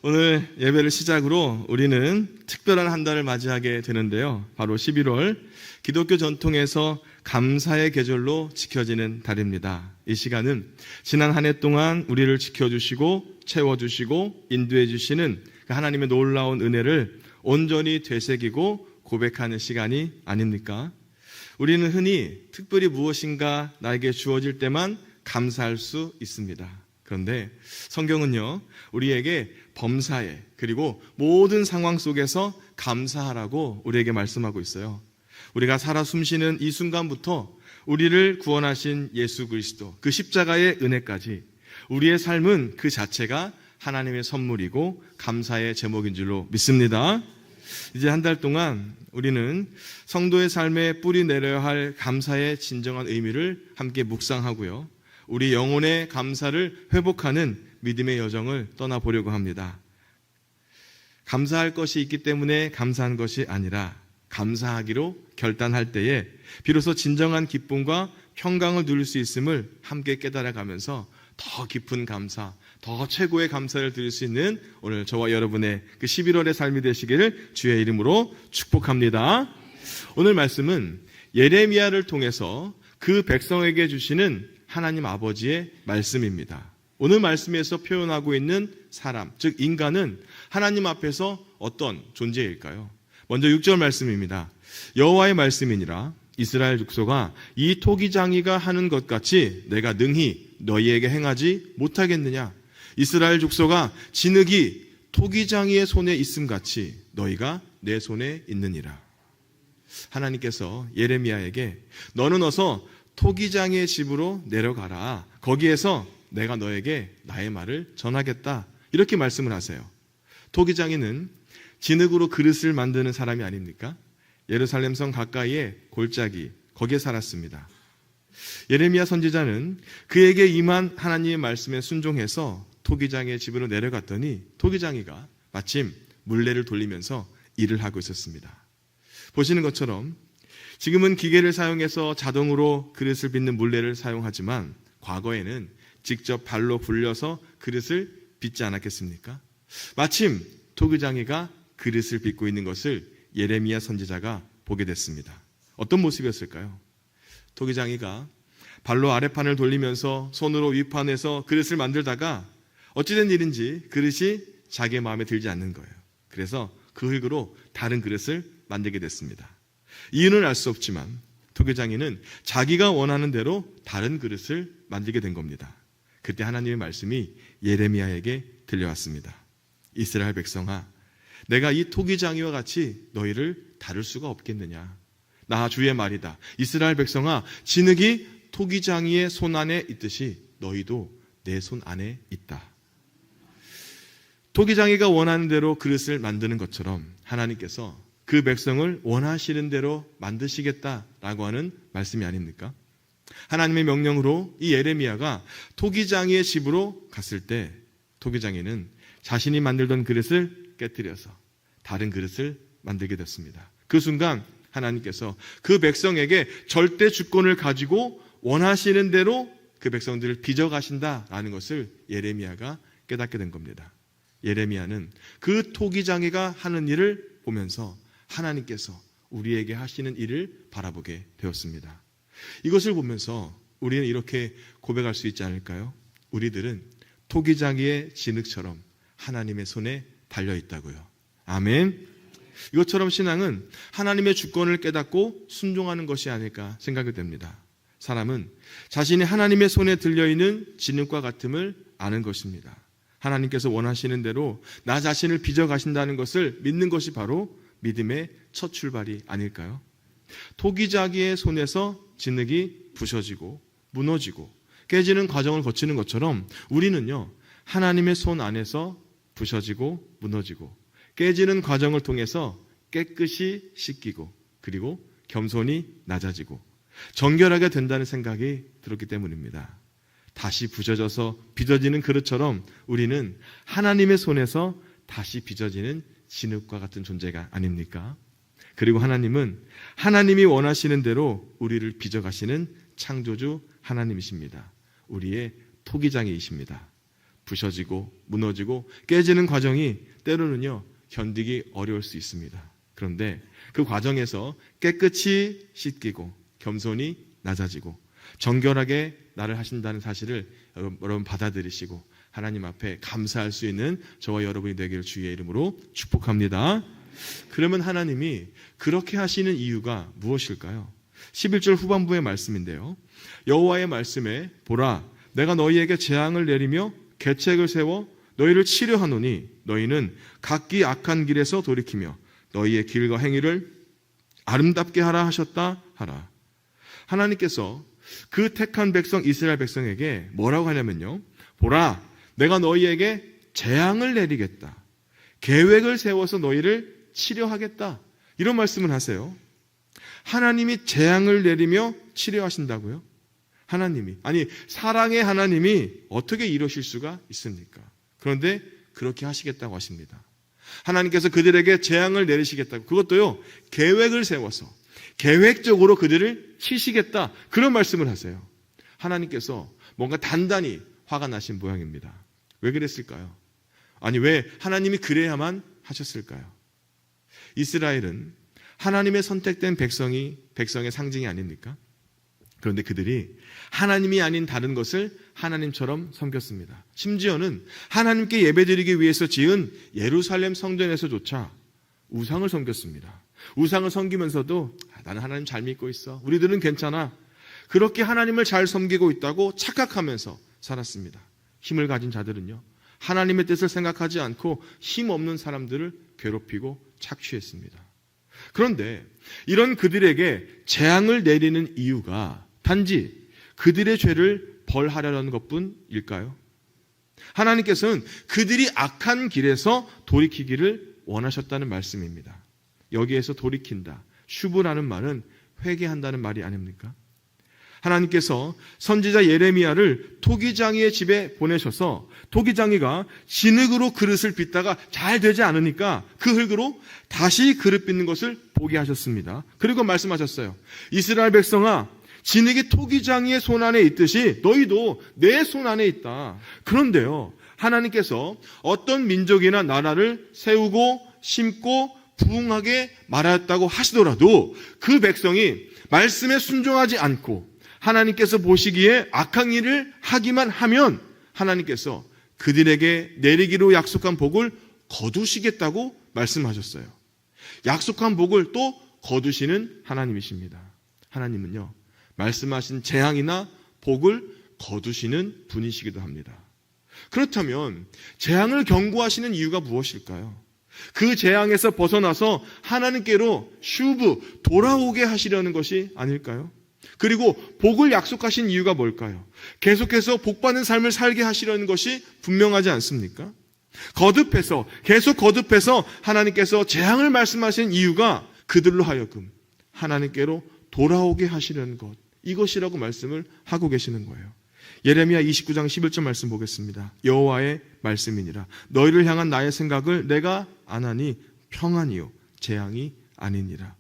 오늘 예배를 시작으로 우리는 특별한 한 달을 맞이하게 되는데요. 바로 11월 기독교 전통에서 감사의 계절로 지켜지는 달입니다. 이 시간은 지난 한 해 동안 우리를 지켜주시고 채워주시고 인도해 주시는 그 하나님의 놀라운 은혜를 온전히 되새기고 고백하는 시간이 아닙니까? 우리는 흔히 특별히 무엇인가 나에게 주어질 때만 감사할 수 있습니다. 그런데 성경은요, 우리에게 범사에 그리고 모든 상황 속에서 감사하라고 우리에게 말씀하고 있어요. 우리가 살아 숨쉬는 이 순간부터 우리를 구원하신 예수 그리스도, 그 십자가의 은혜까지 우리의 삶은 그 자체가 하나님의 선물이고 감사의 제목인 줄로 믿습니다. 이제 한 달 동안 우리는 성도의 삶에 뿌리 내려야 할 감사의 진정한 의미를 함께 묵상하고요, 우리 영혼의 감사를 회복하는 믿음의 여정을 떠나보려고 합니다. 감사할 것이 있기 때문에 감사한 것이 아니라 감사하기로 결단할 때에 비로소 진정한 기쁨과 평강을 누릴 수 있음을 함께 깨달아가면서 더 깊은 감사, 더 최고의 감사를 드릴 수 있는 오늘 저와 여러분의 그 11월의 삶이 되시기를 주의 이름으로 축복합니다. 오늘 말씀은 예레미야를 통해서 그 백성에게 주시는 하나님 아버지의 말씀입니다. 오늘 말씀에서 표현하고 있는 사람, 즉 인간은 하나님 앞에서 어떤 존재일까요? 먼저 6절 말씀입니다. 여호와의 말씀이니라 이스라엘 족속아, 이 토기장이가 하는 것 같이 내가 능히 너희에게 행하지 못하겠느냐? 이스라엘 족속아, 진흙이 토기장이의 손에 있음 같이 너희가 내 손에 있느니라. 하나님께서 예레미야에게 너는 어서 토기장이의 집으로 내려가라. 거기에서 내가 너에게 나의 말을 전하겠다. 이렇게 말씀을 하세요. 토기장이는 진흙으로 그릇을 만드는 사람이 아닙니까? 예루살렘 성 가까이에 골짜기, 거기에 살았습니다. 예레미야 선지자는 그에게 임한 하나님의 말씀에 순종해서 토기장이의 집으로 내려갔더니 토기장이가 마침 물레를 돌리면서 일을 하고 있었습니다. 보시는 것처럼 지금은 기계를 사용해서 자동으로 그릇을 빚는 물레를 사용하지만 과거에는 직접 발로 굴려서 그릇을 빚지 않았겠습니까? 마침 토기장이가 그릇을 빚고 있는 것을 예레미야 선지자가 보게 됐습니다. 어떤 모습이었을까요? 토기장이가 발로 아래판을 돌리면서 손으로 윗판에서 그릇을 만들다가 어찌된 일인지 그릇이 자기의 마음에 들지 않는 거예요. 그래서 그 흙으로 다른 그릇을 만들게 됐습니다. 이유는 알 수 없지만 토기장이는 자기가 원하는 대로 다른 그릇을 만들게 된 겁니다. 그때 하나님의 말씀이 예레미야에게 들려왔습니다. 이스라엘 백성아, 내가 이 토기장이와 같이 너희를 다룰 수가 없겠느냐? 나 주의 말이다. 이스라엘 백성아, 진흙이 토기장이의 손 안에 있듯이 너희도 내 손 안에 있다. 토기장이가 원하는 대로 그릇을 만드는 것처럼 하나님께서 그 백성을 원하시는 대로 만드시겠다라고 하는 말씀이 아닙니까? 하나님의 명령으로 이 예레미야가 토기장이의 집으로 갔을 때 토기장이는 자신이 만들던 그릇을 깨뜨려서 다른 그릇을 만들게 됐습니다. 그 순간 하나님께서 그 백성에게 절대 주권을 가지고 원하시는 대로 그 백성들을 빚어가신다라는 것을 예레미야가 깨닫게 된 겁니다. 예레미야는 그 토기장이가 하는 일을 보면서 하나님께서 우리에게 하시는 일을 바라보게 되었습니다. 이것을 보면서 우리는 이렇게 고백할 수 있지 않을까요? 우리들은 토기장이의 진흙처럼 하나님의 손에 달려있다고요. 아멘. 이것처럼 신앙은 하나님의 주권을 깨닫고 순종하는 것이 아닐까 생각이 됩니다. 사람은 자신이 하나님의 손에 들려있는 진흙과 같음을 아는 것입니다. 하나님께서 원하시는 대로 나 자신을 빚어가신다는 것을 믿는 것이 바로 믿음의 첫 출발이 아닐까요? 토기장이의 손에서 진흙이 부셔지고 무너지고 깨지는 과정을 거치는 것처럼 우리는요, 하나님의 손 안에서 부셔지고 무너지고 깨지는 과정을 통해서 깨끗이 씻기고 그리고 겸손히 낮아지고 정결하게 된다는 생각이 들었기 때문입니다. 다시 부셔져서 빚어지는 그릇처럼 우리는 하나님의 손에서 다시 빚어지는 진흙과 같은 존재가 아닙니까? 그리고 하나님은 하나님이 원하시는 대로 우리를 빚어가시는 창조주 하나님이십니다. 우리의 토기장이십니다. 부셔지고 무너지고 깨지는 과정이 때로는요 견디기 어려울 수 있습니다. 그런데 그 과정에서 깨끗이 씻기고 겸손히 낮아지고 정결하게 나를 하신다는 사실을 여러분 받아들이시고 하나님 앞에 감사할 수 있는 저와 여러분이 되기를 주의 이름으로 축복합니다. 그러면 하나님이 그렇게 하시는 이유가 무엇일까요? 11절 후반부의 말씀인데요. 여호와의 말씀에 보라 내가 너희에게 재앙을 내리며 계책을 세워 너희를 치려하노니 너희는 각기 악한 길에서 돌이키며 너희의 길과 행위를 아름답게 하라 하셨다 하라. 하나님께서 그 택한 백성 이스라엘 백성에게 뭐라고 하냐면요. 보라 내가 너희에게 재앙을 내리겠다. 계획을 세워서 너희를 치려하겠다. 이런 말씀을 하세요. 하나님이 재앙을 내리며 치료하신다고요? 하나님이, 아니 사랑의 하나님이 어떻게 이러실 수가 있습니까? 그런데 그렇게 하시겠다고 하십니다. 하나님께서 그들에게 재앙을 내리시겠다고, 그것도요 계획을 세워서 계획적으로 그들을 치시겠다, 그런 말씀을 하세요. 하나님께서 뭔가 단단히 화가 나신 모양입니다. 왜 그랬을까요? 아니 왜 하나님이 그래야만 하셨을까요? 이스라엘은 하나님의 선택된 백성의 상징이 아닙니까? 그런데 그들이 하나님이 아닌 다른 것을 하나님처럼 섬겼습니다. 심지어는 하나님께 예배드리기 위해서 지은 예루살렘 성전에서조차 우상을 섬겼습니다. 우상을 섬기면서도 나는 하나님 잘 믿고 있어, 우리들은 괜찮아, 그렇게 하나님을 잘 섬기고 있다고 착각하면서 살았습니다. 힘을 가진 자들은요 하나님의 뜻을 생각하지 않고 힘없는 사람들을 괴롭히고 착취했습니다. 그런데 이런 그들에게 재앙을 내리는 이유가 단지 그들의 죄를 벌하려는 것뿐일까요? 하나님께서는 그들이 악한 길에서 돌이키기를 원하셨다는 말씀입니다. 여기에서 돌이킨다, 슈브라는 말은 회개한다는 말이 아닙니까? 하나님께서 선지자 예레미야를 토기장이의 집에 보내셔서 토기장이가 진흙으로 그릇을 빚다가 잘 되지 않으니까 그 흙으로 다시 그릇 빚는 것을 보게 하셨습니다. 그리고 말씀하셨어요. 이스라엘 백성아, 진흙이 토기장이의 손 안에 있듯이 너희도 내 손 안에 있다. 그런데요, 하나님께서 어떤 민족이나 나라를 세우고 심고 부흥하게 말하였다고 하시더라도 그 백성이 말씀에 순종하지 않고 하나님께서 보시기에 악한 일을 하기만 하면 하나님께서 그들에게 내리기로 약속한 복을 거두시겠다고 말씀하셨어요. 약속한 복을 또 거두시는 하나님이십니다. 하나님은요 말씀하신 재앙이나 복을 거두시는 분이시기도 합니다. 그렇다면 재앙을 경고하시는 이유가 무엇일까요? 그 재앙에서 벗어나서 하나님께로 슈브 돌아오게 하시려는 것이 아닐까요? 그리고 복을 약속하신 이유가 뭘까요? 계속해서 복받는 삶을 살게 하시려는 것이 분명하지 않습니까? 계속 거듭해서 하나님께서 재앙을 말씀하신 이유가 그들로 하여금 하나님께로 돌아오게 하시려는 것, 이것이라고 말씀을 하고 계시는 거예요. 예레미야 29장 11절 말씀 보겠습니다. 여호와의 말씀이니라. 너희를 향한 나의 생각을 내가 아나니 평안이요 재앙이 아니니라.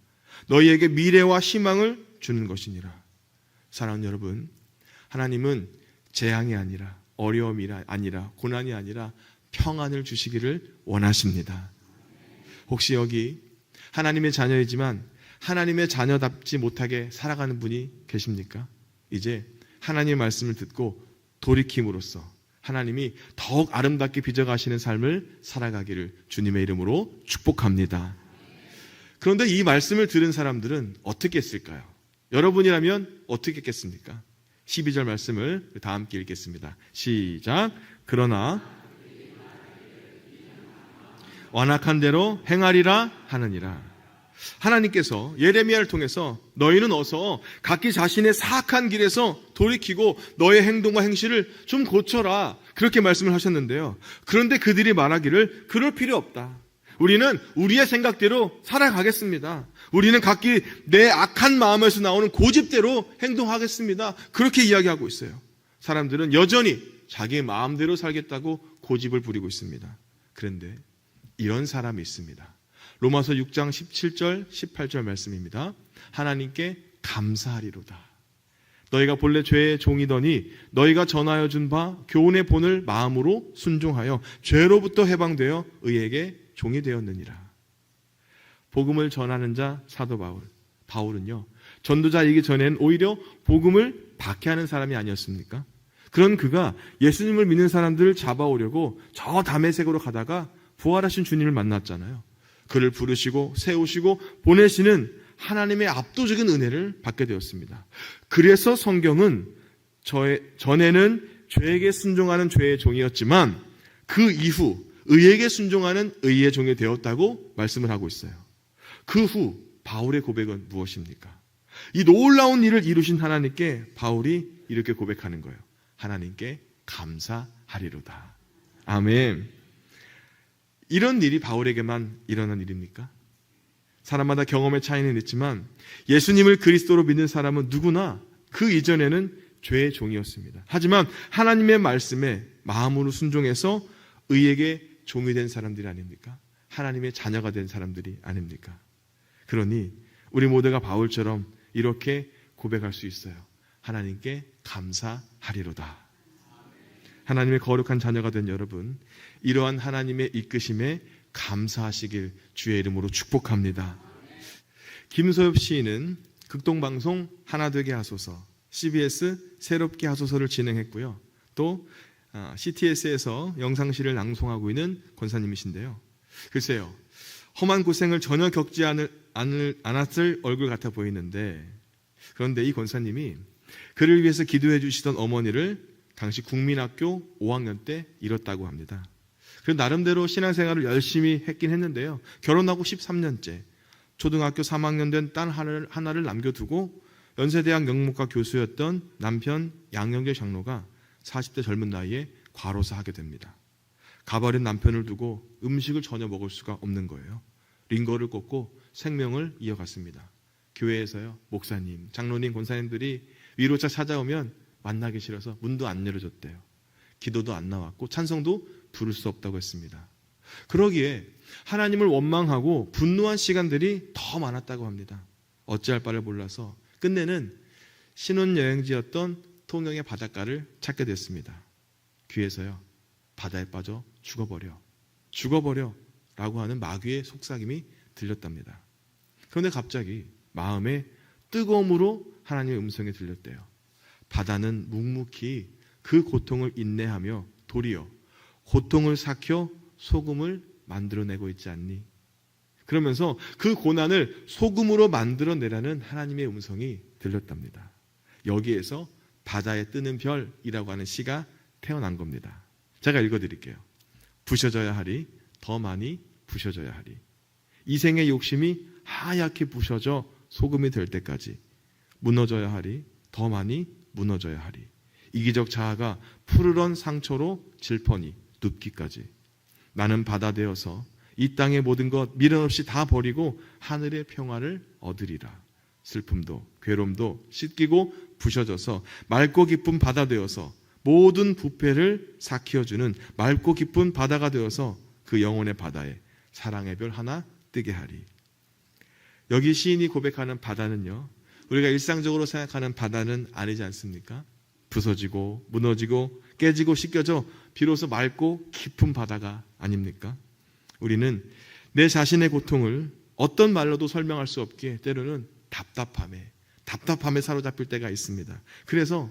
너희에게 미래와 희망을 주는 것이니라. 사랑하는 여러분, 하나님은 재앙이 아니라 어려움이 아니라 고난이 아니라 평안을 주시기를 원하십니다. 혹시 여기 하나님의 자녀이지만 하나님의 자녀답지 못하게 살아가는 분이 계십니까? 이제 하나님의 말씀을 듣고 돌이킴으로써 하나님이 더욱 아름답게 빚어가시는 삶을 살아가기를 주님의 이름으로 축복합니다. 그런데 이 말씀을 들은 사람들은 어떻게 했을까요? 여러분이라면 어떻게 했겠습니까? 12절 말씀을 다 함께 읽겠습니다. 시작. 그러나 완악한 대로 행하리라 하느니라. 하나님께서 예레미야를 통해서 너희는 어서 각기 자신의 사악한 길에서 돌이키고 너의 행동과 행실을 좀 고쳐라, 그렇게 말씀을 하셨는데요. 그런데 그들이 말하기를 그럴 필요 없다. 우리는 우리의 생각대로 살아가겠습니다. 우리는 각기 내 악한 마음에서 나오는 고집대로 행동하겠습니다. 그렇게 이야기하고 있어요. 사람들은 여전히 자기의 마음대로 살겠다고 고집을 부리고 있습니다. 그런데 이런 사람이 있습니다. 로마서 6장 17절 18절 말씀입니다. 하나님께 감사하리로다. 너희가 본래 죄의 종이더니 너희가 전하여 준 바 교훈의 본을 마음으로 순종하여 죄로부터 해방되어 의에게 종이 되었느니라. 복음을 전하는 자 사도 바울은요, 전도자이기 전엔 오히려 복음을 박해하는 사람이 아니었습니까? 그런 그가 예수님을 믿는 사람들을 잡아오려고 저 다메섹으로 가다가 부활하신 주님을 만났잖아요. 그를 부르시고 세우시고 보내시는 하나님의 압도적인 은혜를 받게 되었습니다. 그래서 성경은 전에는 죄에게 순종하는 죄의 종이었지만 그 이후 의에게 순종하는 의의 종이 되었다고 말씀을 하고 있어요. 그 후 바울의 고백은 무엇입니까? 이 놀라운 일을 이루신 하나님께 바울이 이렇게 고백하는 거예요. 하나님께 감사하리로다. 아멘. 이런 일이 바울에게만 일어난 일입니까? 사람마다 경험의 차이는 있지만 예수님을 그리스도로 믿는 사람은 누구나 그 이전에는 죄의 종이었습니다. 하지만 하나님의 말씀에 마음으로 순종해서 의에게 종이 된 사람들이 아닙니까? 하나님의 자녀가 된 사람들이 아닙니까? 그러니 우리 모두가 바울처럼 이렇게 고백할 수 있어요. 하나님께 감사하리로다. 하나님의 거룩한 자녀가 된 여러분, 이러한 하나님의 이끄심에 감사하시길 주의 이름으로 축복합니다. 김소엽 시인은 극동방송 하나되게 하소서, CBS 새롭게 하소서를 진행했고요. 또 CTS에서 영상시를 낭송하고 있는 권사님이신데요. 글쎄요, 험한 고생을 전혀 겪지 않았을 얼굴 같아 보이는데, 그런데 이 권사님이 그를 위해서 기도해 주시던 어머니를 당시 국민학교 5학년 때 잃었다고 합니다. 그래서 나름대로 신앙생활을 열심히 했긴 했는데요. 결혼하고 13년째, 초등학교 3학년 된 딸 하나를 남겨두고 연세대학 영문과 교수였던 남편 양영길 장로가 40대 젊은 나이에 과로사하게 됩니다. 가버린 남편을 두고 음식을 전혀 먹을 수가 없는 거예요. 링거를 꽂고 생명을 이어갔습니다. 교회에서요, 목사님, 장로님, 권사님들이 위로차 찾아오면 만나기 싫어서 문도 안 열어줬대요. 기도도 안 나왔고 찬송도 부를 수 없다고 했습니다. 그러기에 하나님을 원망하고 분노한 시간들이 더 많았다고 합니다. 어찌할 바를 몰라서 끝내는 신혼여행지였던 통영의 바닷가를 찾게 됐습니다. 귀에서요, 바다에 빠져 죽어버려 라고 하는 마귀의 속삭임이 들렸답니다. 그런데 갑자기 마음에 뜨거움으로 하나님의 음성이 들렸대요. 바다는 묵묵히 그 고통을 인내하며 도리어 고통을 삭혀 소금을 만들어내고 있지 않니? 그러면서 그 고난을 소금으로 만들어내라는 하나님의 음성이 들렸답니다. 여기에서 바다에 뜨는 별이라고 하는 시가 태어난 겁니다. 제가 읽어드릴게요. 부셔져야 하리, 더 많이 부셔져야 하리. 이 생의 욕심이 하얗게 부셔져 소금이 될 때까지 무너져야 하리, 더 많이 무너져야 하리. 이기적 자아가 푸르런 상처로 질펀이 눕기까지. 나는 바다 되어서 이 땅의 모든 것 미련 없이 다 버리고 하늘의 평화를 얻으리라. 슬픔도 괴로움도 씻기고 부셔져서 맑고 깊은 바다 되어서 모든 부패를 삭히어주는 맑고 깊은 바다가 되어서 그 영혼의 바다에 사랑의 별 하나 뜨게 하리. 여기 시인이 고백하는 바다는요, 우리가 일상적으로 생각하는 바다는 아니지 않습니까? 부서지고 무너지고 깨지고 씻겨져 비로소 맑고 깊은 바다가 아닙니까? 우리는 내 자신의 고통을 어떤 말로도 설명할 수 없기에 때로는 답답함에 사로잡힐 때가 있습니다. 그래서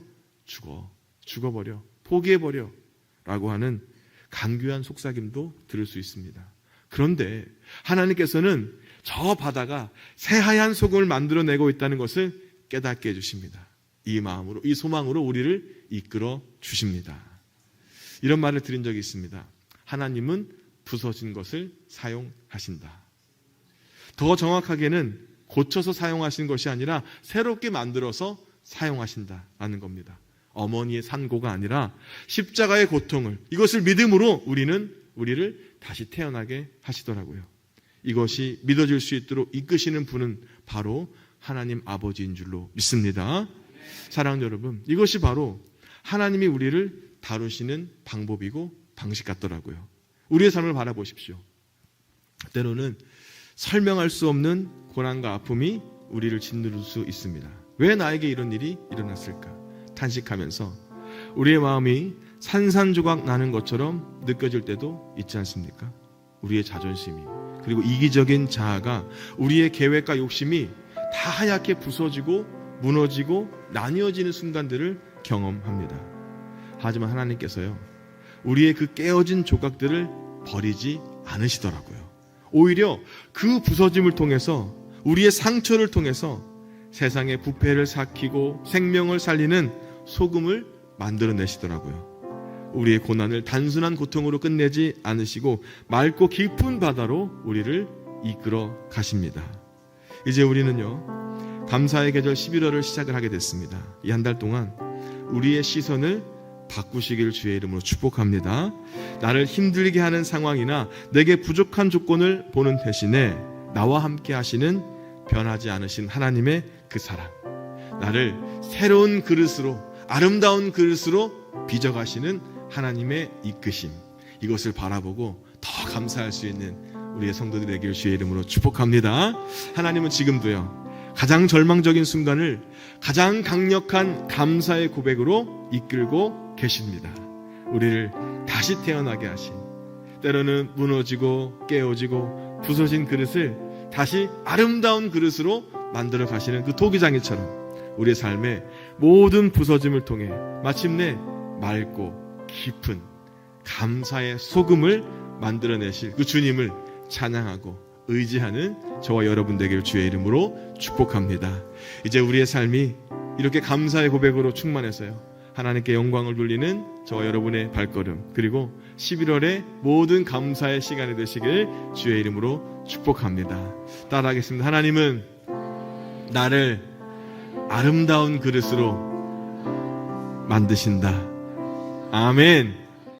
죽어버려, 포기해버려 라고 하는 간교한 속삭임도 들을 수 있습니다. 그런데 하나님께서는 저 바다가 새하얀 소금을 만들어내고 있다는 것을 깨닫게 해주십니다. 이 마음으로, 이 소망으로 우리를 이끌어 주십니다. 이런 말을 드린 적이 있습니다. 하나님은 부서진 것을 사용하신다. 더 정확하게는 고쳐서 사용하신 것이 아니라 새롭게 만들어서 사용하신다라는 겁니다. 어머니의 산고가 아니라 십자가의 고통을, 이것을 믿음으로 우리를 다시 태어나게 하시더라고요. 이것이 믿어질 수 있도록 이끄시는 분은 바로 하나님 아버지인 줄로 믿습니다. 사랑하는 여러분, 이것이 바로 하나님이 우리를 다루시는 방법이고 방식 같더라고요. 우리의 삶을 바라보십시오. 때로는 설명할 수 없는 고난과 아픔이 우리를 짓누를 수 있습니다. 왜 나에게 이런 일이 일어났을까 탄식하면서 우리의 마음이 산산조각 나는 것처럼 느껴질 때도 있지 않습니까? 우리의 자존심이 그리고 이기적인 자아가 우리의 계획과 욕심이 다 하얗게 부서지고 무너지고 나뉘어지는 순간들을 경험합니다. 하지만 하나님께서요, 우리의 그 깨어진 조각들을 버리지 않으시더라고요. 오히려 그 부서짐을 통해서 우리의 상처를 통해서 세상의 부패를 삭히고 생명을 살리는 소금을 만들어내시더라고요. 우리의 고난을 단순한 고통으로 끝내지 않으시고 맑고 깊은 바다로 우리를 이끌어 가십니다. 이제 우리는요, 감사의 계절 11월을 시작을 하게 됐습니다. 이 한 달 동안 우리의 시선을 바꾸시길 주의 이름으로 축복합니다. 나를 힘들게 하는 상황이나 내게 부족한 조건을 보는 대신에 나와 함께 하시는 변하지 않으신 하나님의 그 사랑, 나를 새로운 그릇으로, 아름다운 그릇으로 빚어가시는 하나님의 이끄심, 이것을 바라보고 더 감사할 수 있는 우리의 성도들이 되길 주의 이름으로 축복합니다. 하나님은 지금도요, 가장 절망적인 순간을 가장 강력한 감사의 고백으로 이끌고 계십니다. 우리를 다시 태어나게 하신, 때로는 무너지고 깨어지고 부서진 그릇을 다시 아름다운 그릇으로 만들어 가시는 그 토기장이처럼 우리의 삶의 모든 부서짐을 통해 마침내 맑고 깊은 감사의 소금을 만들어내실 그 주님을 찬양하고 의지하는 저와 여러분 되길 주의 이름으로 축복합니다. 이제 우리의 삶이 이렇게 감사의 고백으로 충만해서요, 하나님께 영광을 돌리는 저와 여러분의 발걸음, 그리고 11월의 모든 감사의 시간이 되시길 주의 이름으로 축복합니다. 따라하겠습니다. 하나님은 나를 아름다운 그릇으로 만드신다. 아멘.